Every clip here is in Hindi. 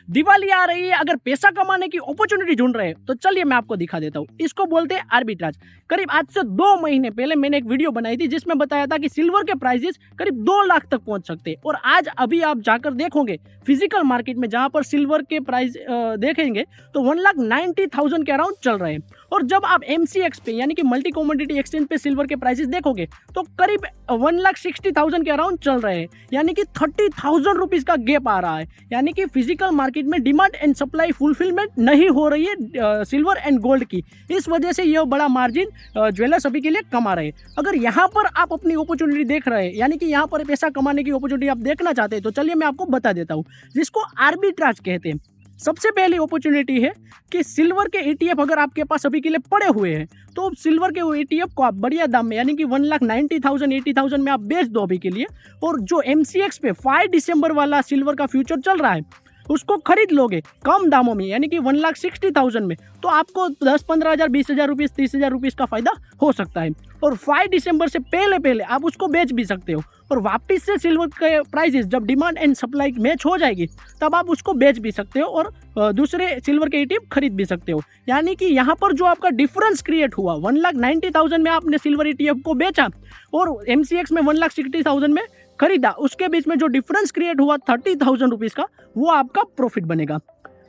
दिवाली आ रही है, अगर पैसा कमाने की अपॉर्चुनिटी ढूंढ रहे हैं तो चलिए मैं आपको दिखा देता हूँ। इसको बोलते हैं आर्बिट्राज। करीब आज से 2 महीने पहले मैंने एक वीडियो बनाई थी जिसमें बताया था कि सिल्वर के प्राइसेस करीब 2 लाख तक पहुंच सकते हैं। और आज अभी आप जाकर देखोगे फिजिकल मार्केट में, जहां पर सिल्वर के प्राइस देखेंगे तो 1,90,000 के अराउंड चल रहे हैं। और जब आप MCX पे यानी कि मल्टी कमोडिटी एक्सचेंज पे सिल्वर के प्राइसेस देखोगे तो करीब 1,60,000 के अराउंड चल रहे हैं, यानी कि 30,000 रुपीज का गैप आ रहा है। यानी कि फिजिकल मार्केट में डिमांड एंड सप्लाई फुलफिलमेंट नहीं हो रही है सिल्वर एंड गोल्ड की। इस वजह से यह बड़ा मार्जिन ज्वेलर्स अभी के लिए कमा रहे हैं। अगर यहाँ पर आप अपनी अपॉर्चुनिटी देख रहे हैं, यानी कि यहाँ पर पैसा कमाने की अपॉर्चुनिटी आप देखना चाहते हैं, तो चलिए मैं आपको बता देता हूँ, जिसको आर्बिट्राज कहते हैं। सबसे पहली अपॉर्चुनिटी है कि सिल्वर के ETF अगर आपके पास अभी के लिए पड़े हुए हैं तो सिल्वर के ETF को आप बढ़िया दाम में यानी कि 1,90,000 80,000 में आप बेच दो अभी के लिए। और जो MCX पे 5 दिसंबर वाला सिल्वर का फ्यूचर चल रहा है उसको खरीद लोगे कम दामों में, यानी कि 1,60,000 में, तो आपको 10-15 हज़ार 20,000 रुपीज़ 30,000 रुपीज़ का फायदा हो सकता है। और 5 दिसंबर से पहले पहले आप उसको बेच भी सकते हो। और वापस से सिल्वर के प्राइसेस जब डिमांड एंड सप्लाई मैच हो जाएगी तब आप उसको बेच भी सकते हो और दूसरे सिल्वर के ETF खरीद भी सकते हो। यानी कि यहाँ पर जो आपका डिफरेंस क्रिएट हुआ, 1,90,000 में आपने सिल्वर ETF को बेचा और MCX में 1,60,000 में खरीदा, उसके बीच में जो डिफरेंस क्रिएट हुआ 30,000 रुपीज़ का, वो आपका प्रॉफिट बनेगा।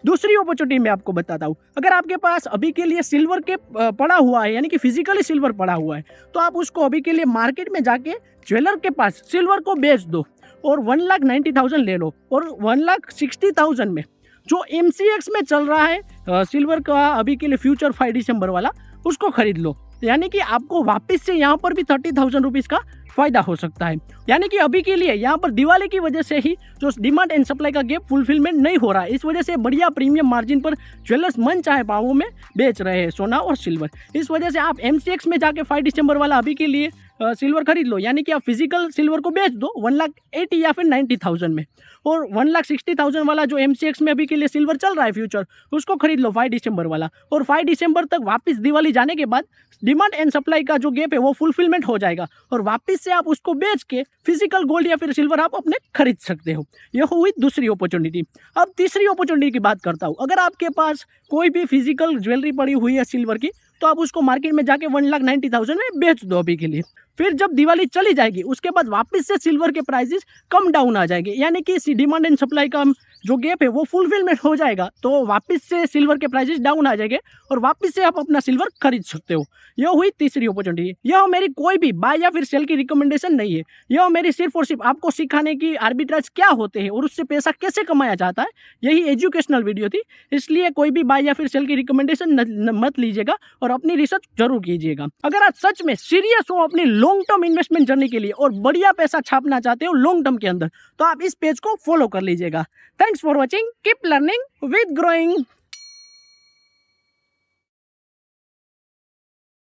दूसरी अपॉर्चुनिटी मैं आपको बताता हूँ, अगर आपके पास अभी के लिए सिल्वर के पड़ा हुआ है, यानी कि फिजिकली सिल्वर पड़ा हुआ है, तो आप उसको अभी के लिए मार्केट में जाके ज्वेलर के पास सिल्वर को बेच दो और 1,90,000 ले लो। और 1,60,000 में जो MCX में चल रहा है सिल्वर का अभी के लिए फ्यूचर 5 दिसंबर वाला, उसको खरीद लो। यानी कि आपको वापस से यहाँ पर भी 30,000 रुपीज़ का फायदा हो सकता है। यानी कि अभी के लिए यहाँ पर दिवाली की वजह से ही जो डिमांड एंड सप्लाई का गैप फुलफिलमेंट नहीं हो रहा है, इस वजह से बढ़िया प्रीमियम मार्जिन पर ज्वेलर्स मन चाहे भावों में बेच रहे हैं सोना और सिल्वर। इस वजह से आप MCX में जाके 5 दिसंबर वाला अभी के लिए सिल्वर खरीद लो, यानी कि आप फिजिकल सिल्वर को बेच दो 1,80,000 या फिर 90,000 में। और 1,60,000 वाला जो MCX में अभी के लिए सिल्वर चल रहा है फ्यूचर, उसको खरीद लो 5 दिसंबर वाला। और 5 दिसंबर तक वापस दिवाली जाने के बाद डिमांड एंड सप्लाई का जो गैप है वो फुलफिलमेंट हो जाएगा और वापस से आप उसको बेच के फिजिकल गोल्ड या फिर सिल्वर आप अपने खरीद सकते हो। यह हुई दूसरी अपॉर्चुनिटी। अब तीसरी अपॉर्चुनिटी की बात करता हूँ। अगर आपके पास कोई भी फिजिकल ज्वेलरी पड़ी हुई है सिल्वर की, तो आप उसको मार्केट में जाके 1,90,000 में बेच दो अभी के लिए। फिर जब दिवाली चली जाएगी उसके बाद वापस से सिल्वर के प्राइसेस कम डाउन आ जाएंगे, यानी कि डिमांड एंड सप्लाई का जो गैप है वो फुलफिलमेंट हो जाएगा, तो वापस से सिल्वर के प्राइसेस डाउन आ जाएंगे और वापस से आप अपना सिल्वर खरीद सकते हो। यह हुई तीसरी अपॉर्चुनिटी। यह मेरी कोई भी बाय या फिर सेल की रिकमेंडेशन नहीं है, यह मेरी सिर्फ और सिर्फ आपको सिखाने की आर्बिट्राज क्या होते हैं और उससे पैसा कैसे कमाया जाता है, यही एजुकेशनल वीडियो थी। इसलिए कोई भी बाय या फिर सेल की रिकमेंडेशन मत लीजिएगा और अपनी रिसर्च जरूर कीजिएगा। अगर आप सच में सीरियस हो अपनी लॉन्ग टर्म इन्वेस्टमेंट जर्नी के लिए और बढ़िया पैसा छापना चाहते हो लॉन्ग टर्म के अंदर, तो आप इस पेज को फॉलो कर लीजिएगा। Thanks for watching, keep learning with growing.